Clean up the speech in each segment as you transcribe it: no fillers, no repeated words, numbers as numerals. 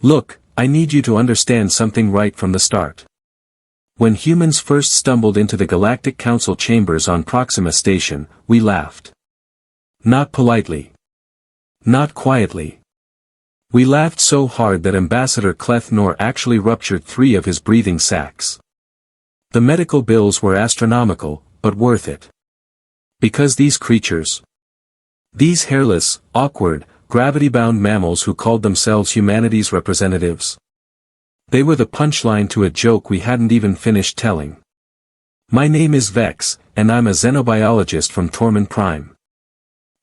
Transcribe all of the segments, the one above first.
Look, I need you to understand something right from the start. When humans first stumbled into the Galactic Council chambers on Proxima Station, we laughed. Not politely. Not quietly. We laughed so hard that Ambassador Clethnor actually ruptured 3 of his breathing sacs. The medical bills were astronomical, but worth it. Because these creatures, these hairless, awkward, gravity-bound mammals who called themselves humanity's representatives, they were the punchline to a joke we hadn't even finished telling. My name is Vex, and I'm a xenobiologist from Tormund Prime.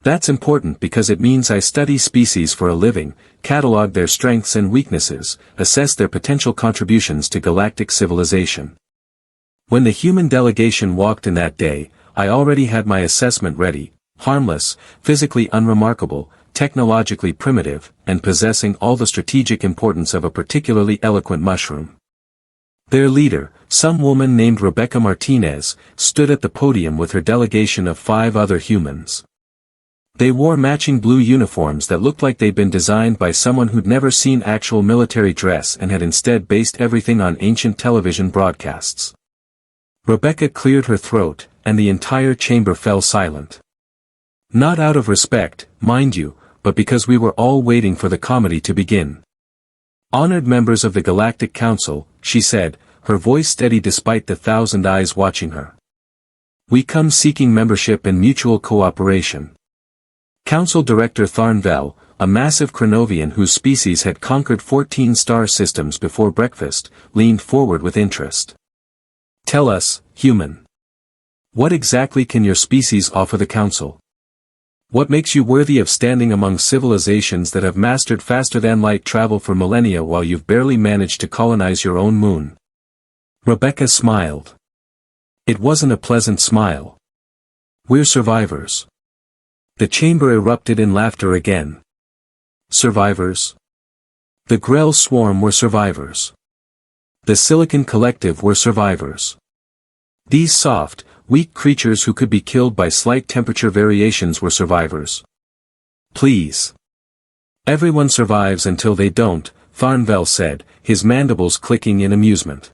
That's important because it means I study species for a living, catalog their strengths and weaknesses, assess their potential contributions to galactic civilization. When the human delegation walked in that day, I already had my assessment ready: harmless, physically unremarkable, technologically primitive, and possessing all the strategic importance of a particularly eloquent mushroom. Their leader, some woman named Rebecca Martinez, stood at the podium with her delegation of 5 other humans. They wore matching blue uniforms that looked like they'd been designed by someone who'd never seen actual military dress and had instead based everything on ancient television broadcasts. Rebecca cleared her throat, and the entire chamber fell silent. Not out of respect, mind you, but because we were all waiting for the comedy to begin. Honored members of the Galactic Council, she said, her voice steady despite the 1,000 eyes watching her. We come seeking membership and mutual cooperation. Council Director Tharnvel, a massive Chronovian whose species had conquered 14 star systems before breakfast, leaned forward with interest. Tell us, human. What exactly can your species offer the Council? What makes you worthy of standing among civilizations that have mastered faster-than-light travel for millennia while you've barely managed to colonize your own moon? Rebecca smiled. It wasn't a pleasant smile. We're survivors. The chamber erupted in laughter again. Survivors? The Grell Swarm were survivors. The Silicon Collective were survivors. These soft, weak creatures who could be killed by slight temperature variations were survivors. Please. Everyone survives until they don't, Tharnvel said, his mandibles clicking in amusement.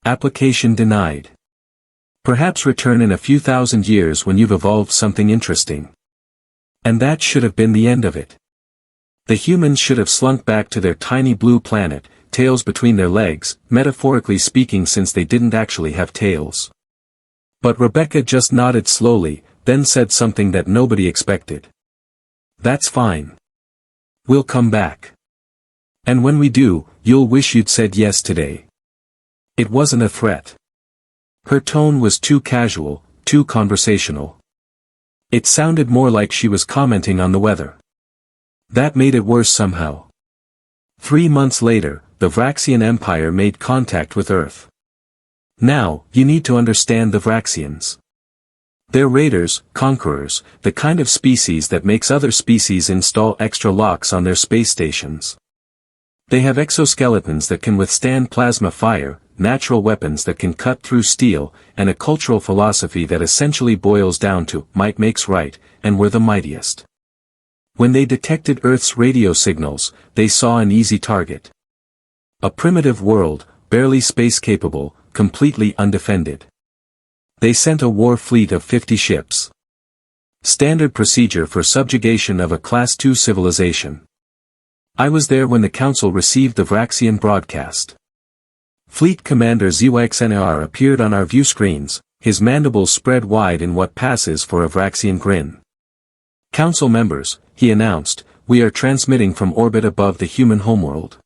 Application denied. Perhaps return in a few thousand years when you've evolved something interesting. And that should have been the end of it. The humans should have slunk back to their tiny blue planet, tails between their legs, metaphorically speaking, since they didn't actually have tails. But Rebecca just nodded slowly, then said something that nobody expected. That's fine. We'll come back. And when we do, you'll wish you'd said yes today. It wasn't a threat. Her tone was too casual, too conversational. It sounded more like she was commenting on the weather. That made it worse somehow. 3 months later, the Vraxian Empire made contact with Earth. Now, you need to understand the Vraxians. They're raiders, conquerors, the kind of species that makes other species install extra locks on their space stations. They have exoskeletons that can withstand plasma fire, natural weapons that can cut through steel, and a cultural philosophy that essentially boils down to might makes right, and we're the mightiest. When they detected Earth's radio signals, they saw an easy target. A primitive world, barely space-capable, completely undefended. They sent a war fleet of 50 ships. Standard procedure for subjugation of a Class II civilization. I was there when the Council received the Vraxian broadcast. Fleet Commander Zyxnar appeared on our view screens, his mandibles spread wide in what passes for a Vraxian grin. Council members, he announced, we are transmitting from orbit above the human homeworld.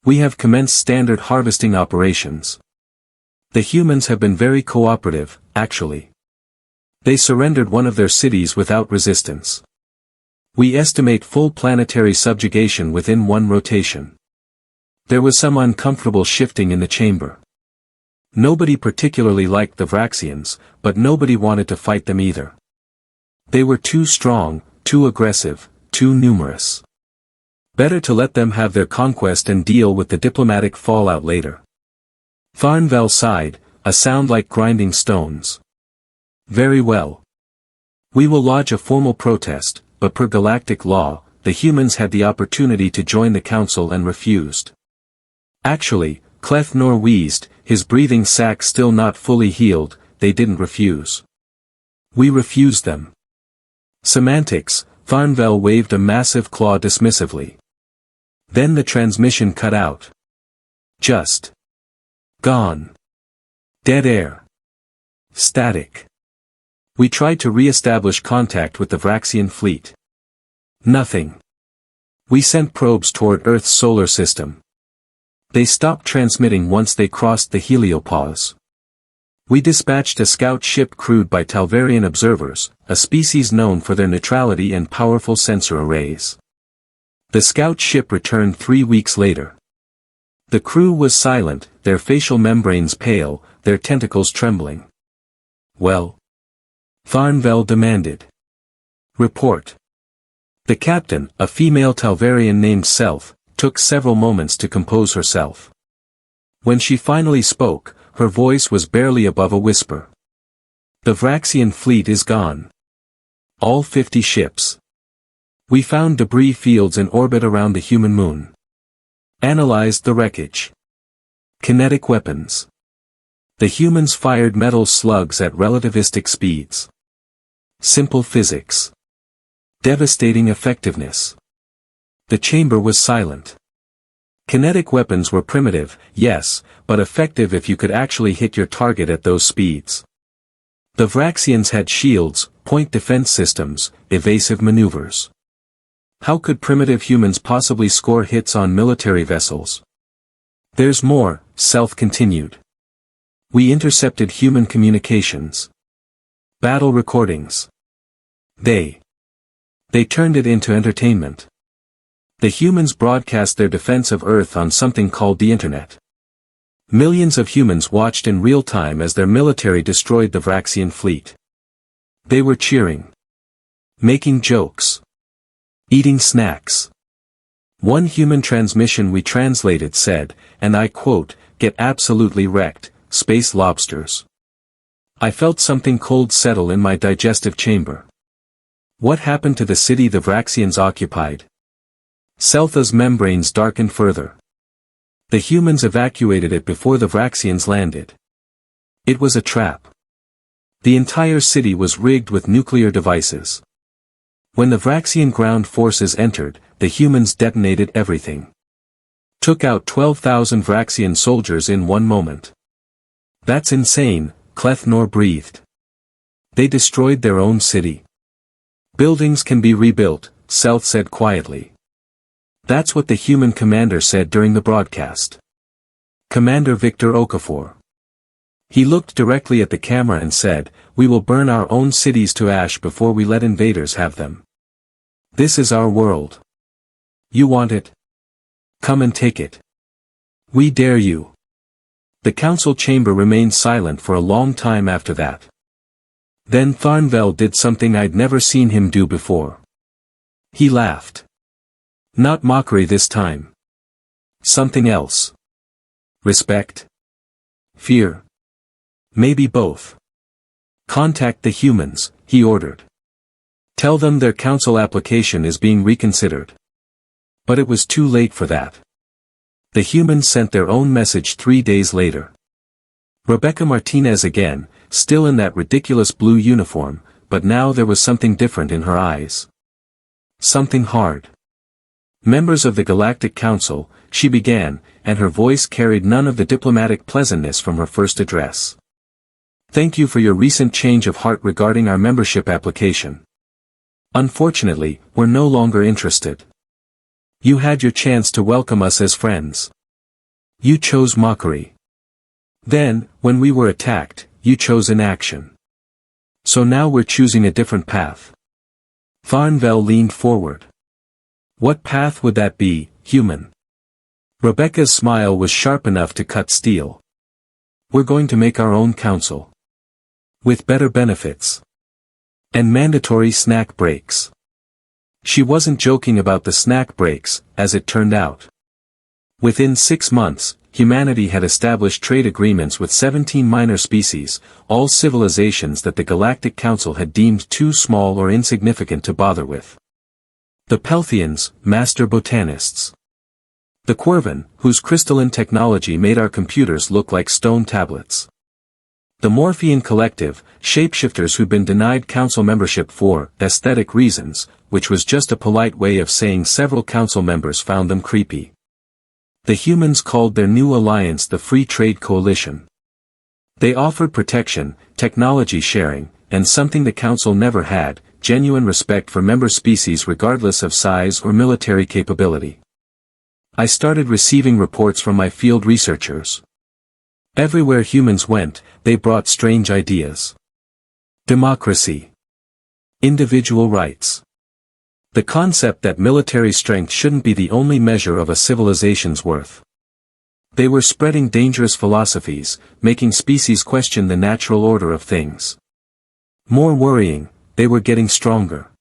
We have commenced standard harvesting operations. The humans have been very cooperative, actually. They surrendered one of their cities without resistance. We estimate full planetary subjugation within 1 rotation. There was some uncomfortable shifting in the chamber. Nobody particularly liked the Vraxians, but nobody wanted to fight them either. They were too strong, too aggressive, too numerous. Better to let them have their conquest and deal with the diplomatic fallout later. Tharnvel sighed, a sound like grinding stones. Very well. We will lodge a formal protest, but per galactic law, the humans had the opportunity to join the council and refused. Actually, Cleth Nor wheezed, his breathing sac still not fully healed. They didn't refuse. We refused them. Semantics, Tharnvel waved a massive claw dismissively. Then the transmission cut out. Just. Gone. Dead air. Static. We tried to re-establish contact with the Vraxian fleet. Nothing. We sent probes toward Earth's solar system. They stopped transmitting once they crossed the heliopause. We dispatched a scout ship crewed by Talvarian observers, a species known for their neutrality and powerful sensor arrays. The scout ship returned 3 weeks later. The crew was silent, their facial membranes pale, their tentacles trembling. Well? Tharnvel demanded. Report. The captain, a female Talvarian named Self, took several moments to compose herself. When she finally spoke, her voice was barely above a whisper. The Vraxian fleet is gone. All 50 ships. We found debris fields in orbit around the human moon. Analyzed the wreckage. Kinetic weapons. The humans fired metal slugs at relativistic speeds. Simple physics. Devastating effectiveness. The chamber was silent. Kinetic weapons were primitive, yes, but effective if you could actually hit your target at those speeds. The Vraxians had shields, point defense systems, evasive maneuvers. How could primitive humans possibly score hits on military vessels? There's more, Self continued. We intercepted human communications. Battle recordings. They turned it into entertainment. The humans broadcast their defense of Earth on something called the Internet. Millions of humans watched in real time as their military destroyed the Vraxian fleet. They were cheering. Making jokes. Eating snacks. One human transmission we translated said, and I quote, "Get absolutely wrecked, space lobsters." I felt something cold settle in my digestive chamber. What happened to the city the Vraxians occupied? Seltha's membranes darkened further. The humans evacuated it before the Vraxians landed. It was a trap. The entire city was rigged with nuclear devices. When the Vraxian ground forces entered, the humans detonated everything. Took out 12,000 Vraxian soldiers in one moment. That's insane, Cleth Nor breathed. They destroyed their own city. Buildings can be rebuilt, Selth said quietly. That's what the human commander said during the broadcast. Commander Victor Okafor. He looked directly at the camera and said, "We will burn our own cities to ash before we let invaders have them. This is our world. You want it? Come and take it. We dare you." The council chamber remained silent for a long time after that. Then Tharnvel did something I'd never seen him do before. He laughed. Not mockery this time. Something else. Respect? Fear? Maybe both. Contact the humans, he ordered. Tell them their council application is being reconsidered. But it was too late for that. The humans sent their own message 3 days later. Rebecca Martinez again, still in that ridiculous blue uniform, but now there was something different in her eyes. Something hard. Members of the Galactic Council, she began, and her voice carried none of the diplomatic pleasantness from her first address. Thank you for your recent change of heart regarding our membership application. Unfortunately, we're no longer interested. You had your chance to welcome us as friends. You chose mockery. Then, when we were attacked, you chose inaction. So now we're choosing a different path. Tharnvel leaned forward. What path would that be, human? Rebecca's smile was sharp enough to cut steel. We're going to make our own council. With better benefits. And mandatory snack breaks. She wasn't joking about the snack breaks, as it turned out. Within 6 months, humanity had established trade agreements with 17 minor species, all civilizations that the Galactic Council had deemed too small or insignificant to bother with. The Pelthians, master botanists. The Quervan, whose crystalline technology made our computers look like stone tablets. The Morphean Collective, shapeshifters who'd been denied council membership for aesthetic reasons, which was just a polite way of saying several council members found them creepy. The humans called their new alliance the Free Trade Coalition. They offered protection, technology sharing, and something the council never had, genuine respect for member species regardless of size or military capability. I started receiving reports from my field researchers. Everywhere humans went, they brought strange ideas. Democracy. Individual rights. The concept that military strength shouldn't be the only measure of a civilization's worth. They were spreading dangerous philosophies, making species question the natural order of things. More worrying, they were getting stronger.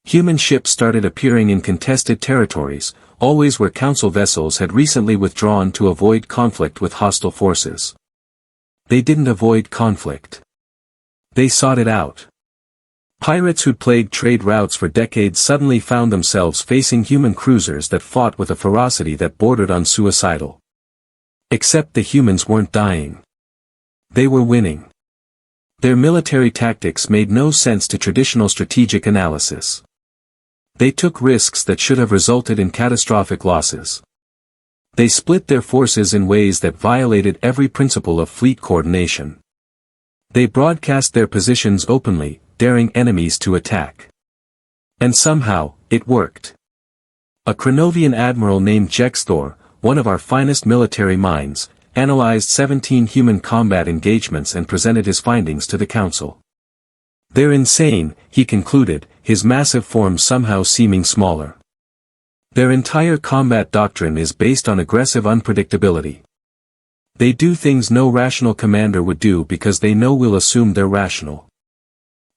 Human ships started appearing in contested territories, always where council vessels had recently withdrawn to avoid conflict with hostile forces. They didn't avoid conflict. They sought it out. Pirates who'd plagued trade routes for decades suddenly found themselves facing human cruisers that fought with a ferocity that bordered on suicidal. Except the humans weren't dying. They were winning. Their military tactics made no sense to traditional strategic analysis. They took risks that should have resulted in catastrophic losses. They split their forces in ways that violated every principle of fleet coordination. They broadcast their positions openly, daring enemies to attack. And somehow, it worked. A Cronovian admiral named Jexthor, one of our finest military minds, analyzed 17 human combat engagements and presented his findings to the council. They're insane, he concluded, his massive form somehow seeming smaller. Their entire combat doctrine is based on aggressive unpredictability. They do things no rational commander would do because they know we'll assume they're rational.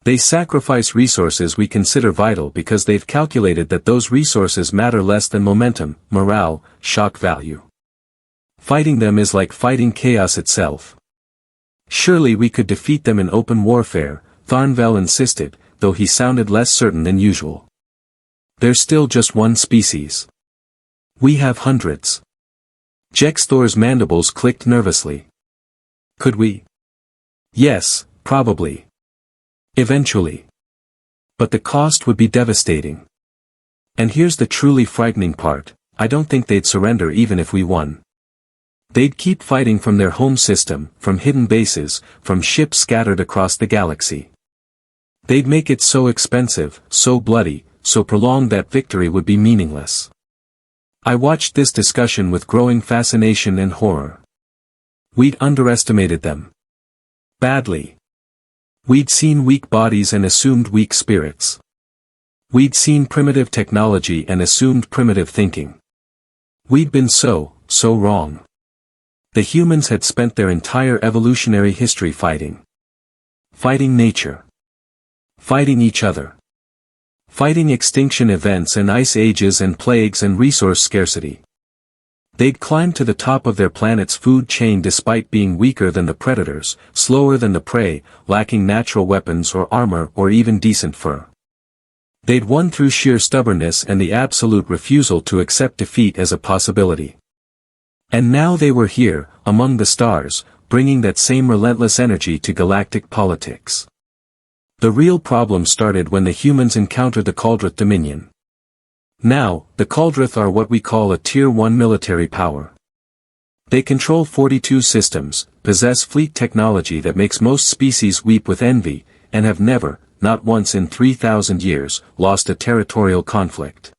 They sacrifice resources we consider vital because they've calculated that those resources matter less than momentum, morale, shock value. Fighting them is like fighting chaos itself. Surely we could defeat them in open warfare, Tharnvel insisted, though he sounded less certain than usual. They're still just one species. We have hundreds. Jexthor's mandibles clicked nervously. Could we? Yes, probably. Eventually. But the cost would be devastating. And here's the truly frightening part, I don't think they'd surrender even if we won. They'd keep fighting from their home system, from hidden bases, from ships scattered across the galaxy. They'd make it so expensive, so bloody, so prolonged that victory would be meaningless. I watched this discussion with growing fascination and horror. We'd underestimated them. Badly. We'd seen weak bodies and assumed weak spirits. We'd seen primitive technology and assumed primitive thinking. We'd been so wrong. The humans had spent their entire evolutionary history fighting. Fighting nature. Fighting each other. Fighting extinction events and ice ages and plagues and resource scarcity. They'd climbed to the top of their planet's food chain despite being weaker than the predators, slower than the prey, lacking natural weapons or armor or even decent fur. They'd won through sheer stubbornness and the absolute refusal to accept defeat as a possibility. And now they were here, among the stars, bringing that same relentless energy to galactic politics. The real problem started when the humans encountered the Kaldrith Dominion. Now, the Kaldrith are what we call a Tier 1 military power. They control 42 systems, possess fleet technology that makes most species weep with envy, and have never, not once in 3,000 years, lost a territorial conflict.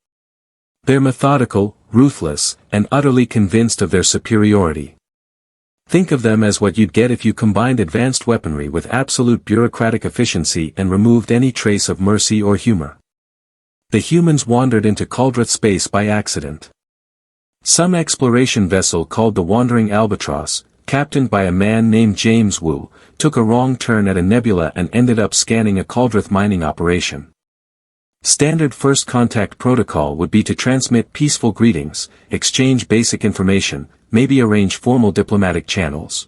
They're methodical, ruthless, and utterly convinced of their superiority. Think of them as what you'd get if you combined advanced weaponry with absolute bureaucratic efficiency and removed any trace of mercy or humor. The humans wandered into Kaldrith space by accident. Some exploration vessel called the Wandering Albatross, captained by a man named James Wu, took a wrong turn at a nebula and ended up scanning a Kaldrith mining operation. Standard first contact protocol would be to transmit peaceful greetings, exchange basic information, maybe arrange formal diplomatic channels.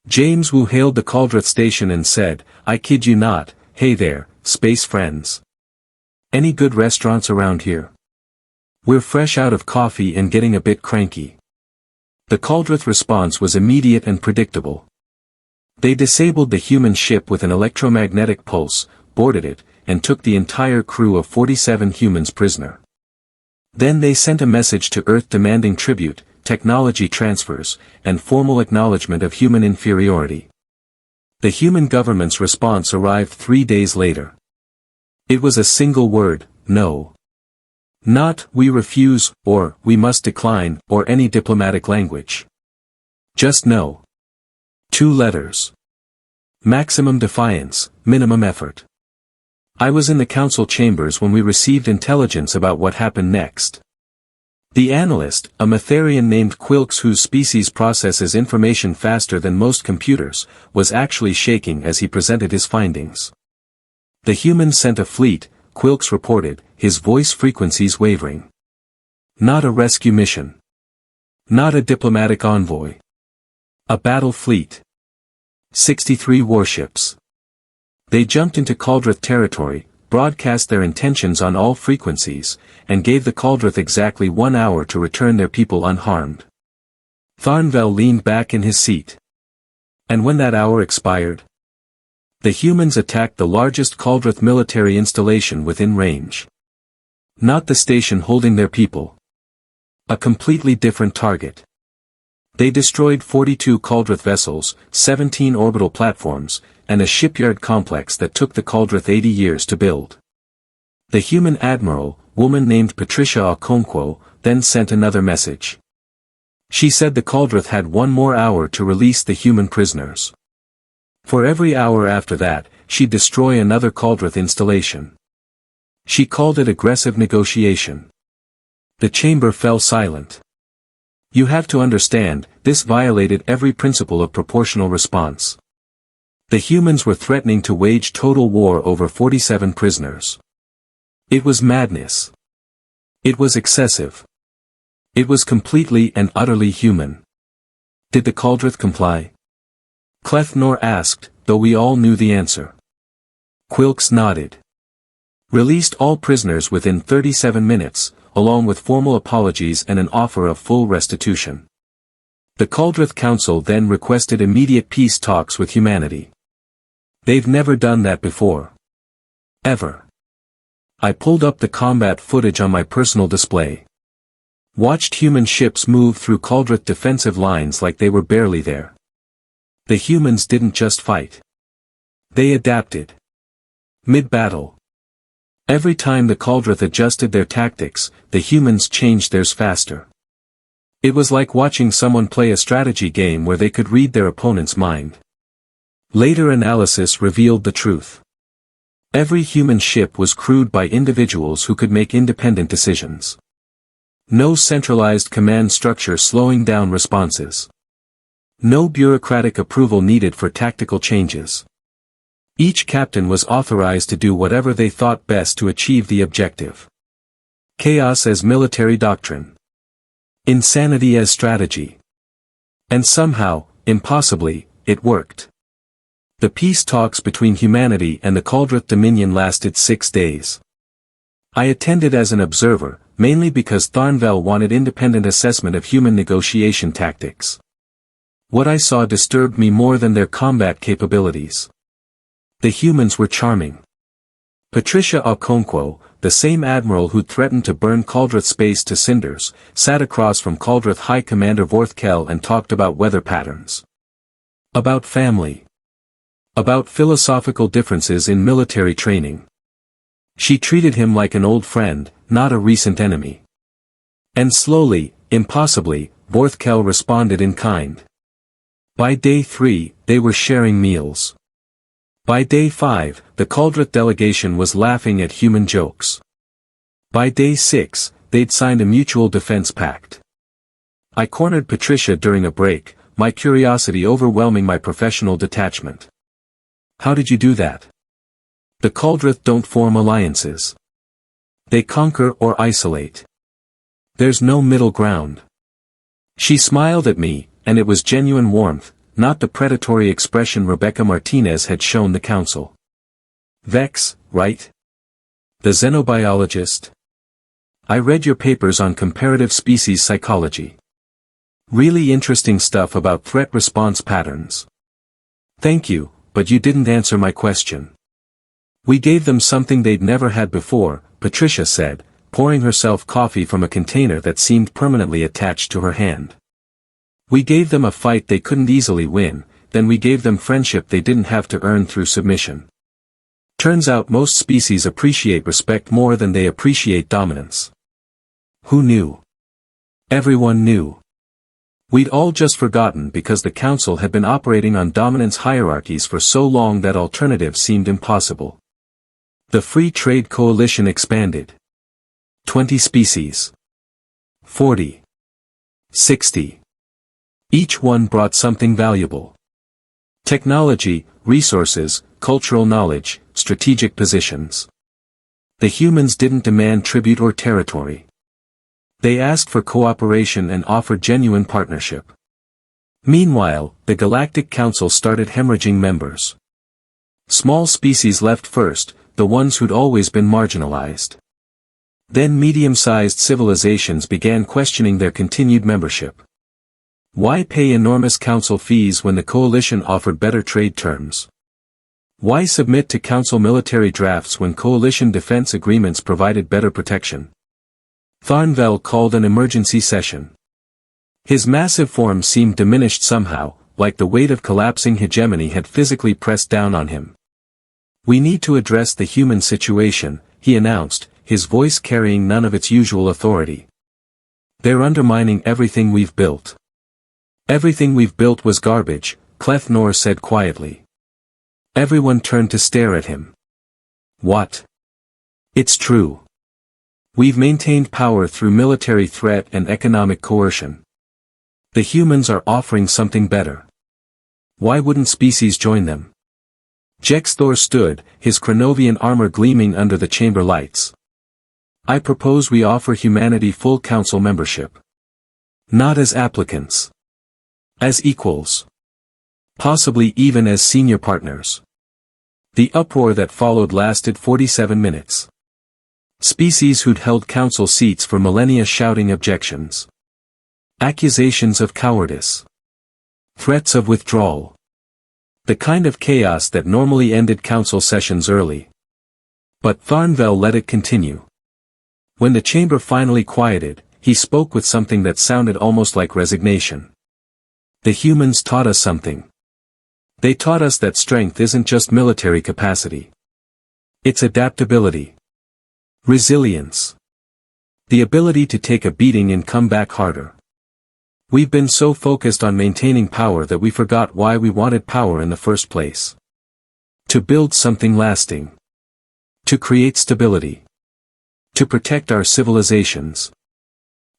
James Wu hailed the Kaldrith station and said, "I kid you not, hey there, space friends. Any good restaurants around here? We're fresh out of coffee and getting a bit cranky. The Cauldroth response was immediate and predictable. They disabled the human ship with an electromagnetic pulse, boarded it, and took the entire crew of 47 humans prisoner. Then they sent a message to Earth demanding tribute, technology transfers, and formal acknowledgement of human inferiority. The human government's response arrived 3 days later. It was a single word, no. Not, we refuse, or, we must decline, or any diplomatic language. Just no. 2 letters. Maximum defiance, minimum effort. I was in the council chambers when we received intelligence about what happened next. The analyst, a Matharian named Quilks whose species processes information faster than most computers, was actually shaking as he presented his findings. The humans sent a fleet, Quilks reported, his voice frequencies wavering. Not a rescue mission. Not a diplomatic envoy. A battle fleet. 63 warships. They jumped into Cauldroth territory, broadcast their intentions on all frequencies, and gave the Cauldroth exactly 1 hour to return their people unharmed. Tharnvel leaned back in his seat. And when that hour expired, the humans attacked the largest Cauldroth military installation within range. Not the station holding their people. A completely different target. They destroyed 42 Cauldroth vessels, 17 orbital platforms, and a shipyard complex that took the Cauldroth 80 years to build. The human admiral, woman named Patricia Okonkwo, then sent another message. She said the Cauldroth had 1 more hour to release the human prisoners. For every hour after that, she'd destroy another Cauldroth installation. She called it aggressive negotiation. The chamber fell silent. You have to understand, this violated every principle of proportional response. The humans were threatening to wage total war over 47 prisoners. It was madness. It was excessive. It was completely and utterly human. Did the Cauldroth comply? Clethnor asked, though we all knew the answer. Quilks nodded. Released all prisoners within 37 minutes, along with formal apologies and an offer of full restitution. The Galactic Council then requested immediate peace talks with humanity. They've never done that before. Ever. I pulled up the combat footage on my personal display. Watched human ships move through Galactic defensive lines like they were barely there. The humans didn't just fight. They adapted. Mid-battle. Every time the Galactic adjusted their tactics, the humans changed theirs faster. It was like watching someone play a strategy game where they could read their opponent's mind. Later analysis revealed the truth. Every human ship was crewed by individuals who could make independent decisions. No centralized command structure slowing down responses. No bureaucratic approval needed for tactical changes. Each captain was authorized to do whatever they thought best to achieve the objective. Chaos as military doctrine. Insanity as strategy. And somehow, impossibly, it worked. The peace talks between humanity and the Galactic Dominion lasted 6 days. I attended as an observer, mainly because Tharnvel wanted independent assessment of human negotiation tactics. What I saw disturbed me more than their combat capabilities. The humans were charming. Patricia Okonkwo, the same admiral who'd threatened to burn Cauldroth space to cinders, sat across from Cauldroth High Commander Vorthkel and talked about weather patterns. About family. About philosophical differences in military training. She treated him like an old friend, not a recent enemy. And slowly, impossibly, Vorthkel responded in kind. By day 3, they were sharing meals. By day 5, the Galactic delegation was laughing at human jokes. By day 6, they'd signed a mutual defense pact. I cornered Patricia during a break, my curiosity overwhelming my professional detachment. How did you do that? The Galactic don't form alliances. They conquer or isolate. There's no middle ground. She smiled at me, and it was genuine warmth, not the predatory expression Rebecca Martinez had shown the council. Vex, right? The xenobiologist? I read your papers on comparative species psychology. Really interesting stuff about threat response patterns. Thank you, but you didn't answer my question. We gave them something they'd never had before, Patricia said, pouring herself coffee from a container that seemed permanently attached to her hand. We gave them a fight they couldn't easily win, then we gave them friendship they didn't have to earn through submission. Turns out most species appreciate respect more than they appreciate dominance. Who knew? Everyone knew. We'd all just forgotten because the Council had been operating on dominance hierarchies for so long that alternatives seemed impossible. The Free Trade Coalition expanded. 20 species. 40. 60. Each one brought something valuable. Technology, resources, cultural knowledge, strategic positions. The humans didn't demand tribute or territory. They asked for cooperation and offered genuine partnership. Meanwhile, the Galactic Council started hemorrhaging members. Small species left first, the ones who'd always been marginalized. Then medium-sized civilizations began questioning their continued membership. Why pay enormous council fees when the coalition offered better trade terms? Why submit to council military drafts when coalition defense agreements provided better protection? Tharnvel called an emergency session. His massive form seemed diminished somehow, like the weight of collapsing hegemony had physically pressed down on him. We need to address the human situation, he announced, his voice carrying none of its usual authority. They're undermining everything we've built. Everything we've built was garbage, Cleth Nor said quietly. Everyone turned to stare at him. What? It's true. We've maintained power through military threat and economic coercion. The humans are offering something better. Why wouldn't species join them? Jexthor stood, his Chronovian armor gleaming under the chamber lights. I propose we offer humanity full council membership. Not as applicants. As equals. Possibly even as senior partners. The uproar that followed lasted 47 minutes. Species who'd held council seats for millennia shouting objections. Accusations of cowardice. Threats of withdrawal. The kind of chaos that normally ended council sessions early. But Tharnvel let it continue. When the chamber finally quieted, he spoke with something that sounded almost like resignation. The humans taught us something. They taught us that strength isn't just military capacity. It's adaptability. Resilience. The ability to take a beating and come back harder. We've been so focused on maintaining power that we forgot why we wanted power in the first place. To build something lasting. To create stability. To protect our civilizations.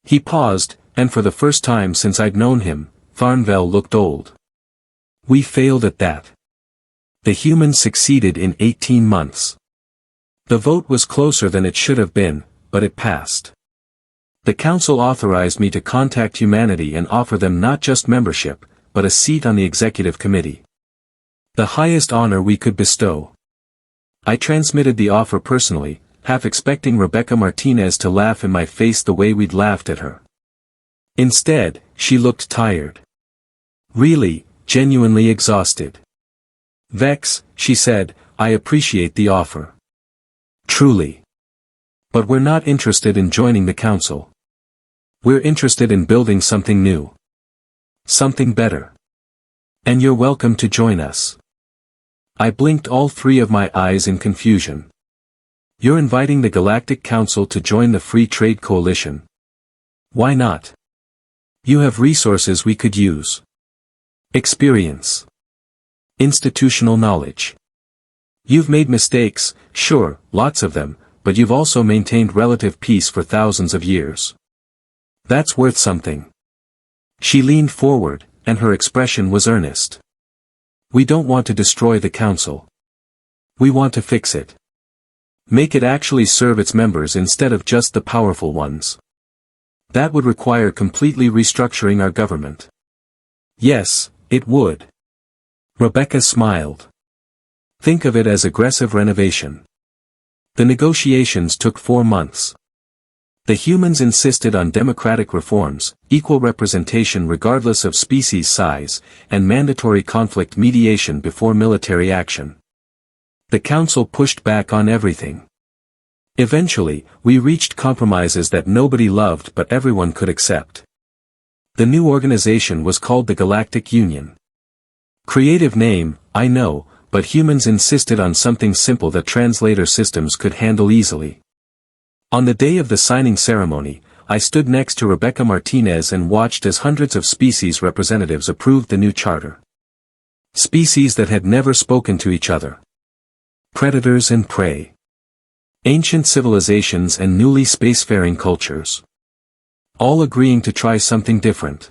He paused, and for the first time since I'd known him, Tharnvel looked old. We failed at that. The humans succeeded in 18 months. The vote was closer than it should have been, but it passed. The council authorized me to contact humanity and offer them not just membership, but a seat on the executive committee. The highest honor we could bestow. I transmitted the offer personally, half expecting Rebecca Martinez to laugh in my face the way we'd laughed at her. Instead, she looked tired. Really, genuinely exhausted. Vex, she said, I appreciate the offer. Truly. But we're not interested in joining the council. We're interested in building something new. Something better. And you're welcome to join us. I blinked all three of my eyes in confusion. You're inviting the Galactic Council to join the Free Trade Coalition. Why not? You have resources we could use. Experience. Institutional knowledge. You've made mistakes, sure, lots of them, but you've also maintained relative peace for thousands of years. That's worth something. She leaned forward, and her expression was earnest. We don't want to destroy the council. We want to fix it. Make it actually serve its members instead of just the powerful ones. That would require completely restructuring our government. Yes, it would. Rebecca smiled. Think of it as aggressive renovation. The negotiations took 4 months. The humans insisted on democratic reforms, equal representation regardless of species size, and mandatory conflict mediation before military action. The Council pushed back on everything. Eventually, we reached compromises that nobody loved but everyone could accept. The new organization was called the Galactic Union. Creative name, I know, but humans insisted on something simple that translator systems could handle easily. On the day of the signing ceremony, I stood next to Rebecca Martinez and watched as hundreds of species representatives approved the new charter. Species that had never spoken to each other. Predators and prey. Ancient civilizations and newly spacefaring cultures. All agreeing to try something different.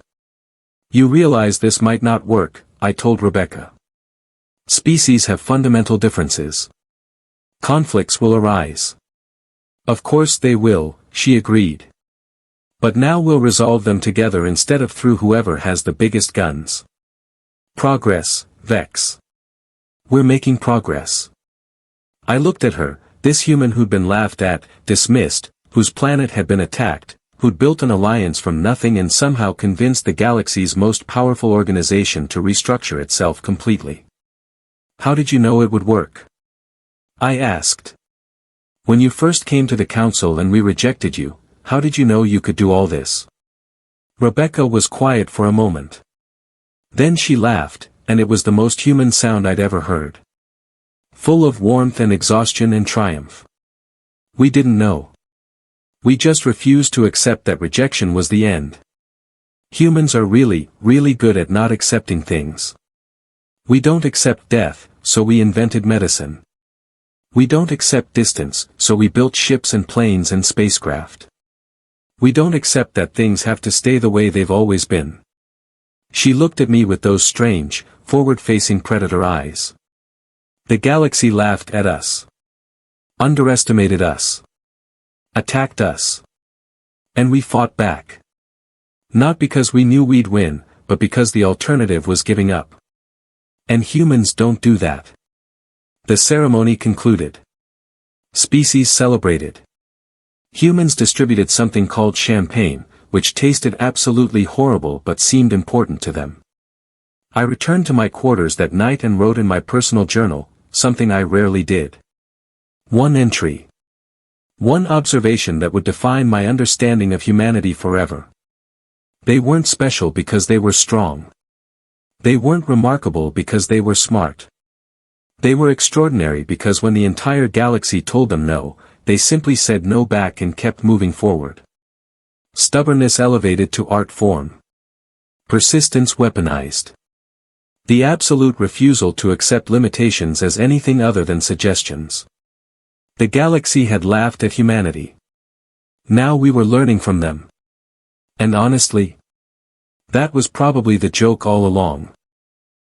You realize this might not work, I told Rebecca. Species have fundamental differences. Conflicts will arise. Of course they will, she agreed. But now we'll resolve them together instead of through whoever has the biggest guns. Progress, Vex. We're making progress. I looked at her, this human who'd been laughed at, dismissed, whose planet had been attacked, who'd built an alliance from nothing and somehow convinced the galaxy's most powerful organization to restructure itself completely. How did you know it would work? I asked. When you first came to the Council and we rejected you, how did you know you could do all this? Rebecca was quiet for a moment. Then she laughed, and it was the most human sound I'd ever heard. Full of warmth and exhaustion and triumph. We didn't know. We just refused to accept that rejection was the end. Humans are really, really good at not accepting things. We don't accept death, so we invented medicine. We don't accept distance, so we built ships and planes and spacecraft. We don't accept that things have to stay the way they've always been. She looked at me with those strange, forward-facing predator eyes. The galaxy laughed at us. Underestimated us. Attacked us. And we fought back. Not because we knew we'd win, but because the alternative was giving up. And humans don't do that. The ceremony concluded. Species celebrated. Humans distributed something called champagne, which tasted absolutely horrible but seemed important to them. I returned to my quarters that night and wrote in my personal journal, something I rarely did. One entry. One observation that would define my understanding of humanity forever. They weren't special because they were strong. They weren't remarkable because they were smart. They were extraordinary because when the entire galaxy told them no, they simply said no back and kept moving forward. Stubbornness elevated to art form. Persistence weaponized. The absolute refusal to accept limitations as anything other than suggestions. The galaxy had laughed at humanity. Now we were learning from them. And honestly, that was probably the joke all along.